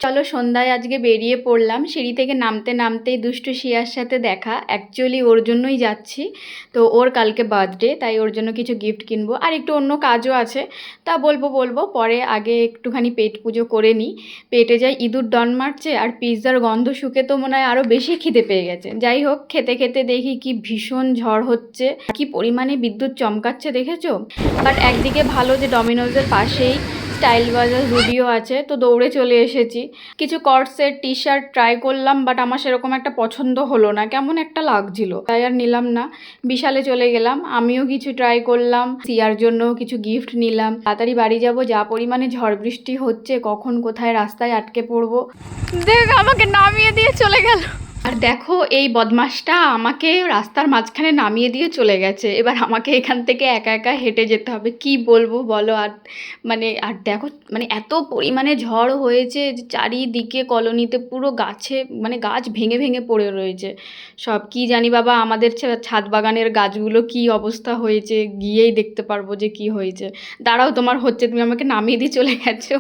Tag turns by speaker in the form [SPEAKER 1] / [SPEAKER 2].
[SPEAKER 1] চলো সন্ধ্যায় আজকে বেরিয়ে পড়লাম। সিঁড়ি থেকে নামতে নামতেই দুষ্টু শিয়ার সাথে দেখা। অ্যাকচুয়ালি ওর জন্যই যাচ্ছি, তো ওর কালকে বার্থডে, তাই ওর জন্য কিছু গিফট কিনবো, আর একটু অন্য কাজও আছে। তা বলবো পরে, আগে একটুখানি পেট পুজো করে নিই। পেটে যাই ইঁদুর ডন মারছে, আর পিৎজার গন্ধ শুকে তো মনে হয় আরও বেশি খিদে পেয়ে গেছে। যাই হোক, খেতে খেতে দেখি কি ভীষণ ঝড় হচ্ছে, কি পরিমাণে বিদ্যুৎ চমকাচ্ছে দেখেছো। বাট একদিকে ভালো যে ডমিনোজের পাশেই স্টাইল বাজার জুডিও আছে, তো দৌড়ে চলে এসেছি। কিছু কর্ডসেট টি শার্ট ট্রাই করলাম, বাট আমার সেরকম একটা পছন্দ হলো না, কেমন একটা লাগছিল, তাই আর নিলাম না। বিশালে চলে গেলাম, আমিও কিছু ট্রাই করলাম, সিয়ার জন্য কিছু গিফট নিলাম। তাড়াতাড়ি বাড়ি যাব, যা পরিমাণে ঝড় বৃষ্টি হচ্ছে, কখন কোথায় রাস্তায় আটকে পড়বো। দেখ, আমাকে নামিয়ে দিয়ে চলে গেল। আর দেখো, এই বদমাসটা আমাকে রাস্তার মাঝখানে নামিয়ে দিয়ে চলে গেছে। এবার আমাকে এখান থেকে একা একা হেঁটে যেতে হবে, কি বলবো বলো। আর দেখো, এত পরিমাণে ঝড় হয়েছে যে চারিদিকে কলোনিতে পুরো গাছে, গাছ ভেঙে ভেঙে পড়ে রয়েছে সব। কি জানি বাবা, আমাদের ছাদ বাগানের গাছগুলো কি অবস্থা হয়েছে, গিয়েই দেখতে পারবো যে কি হয়েছে। দাঁড়াও, তোমার হচ্ছে, তুমি আমাকে নামিয়ে দিয়ে চলে গেছো।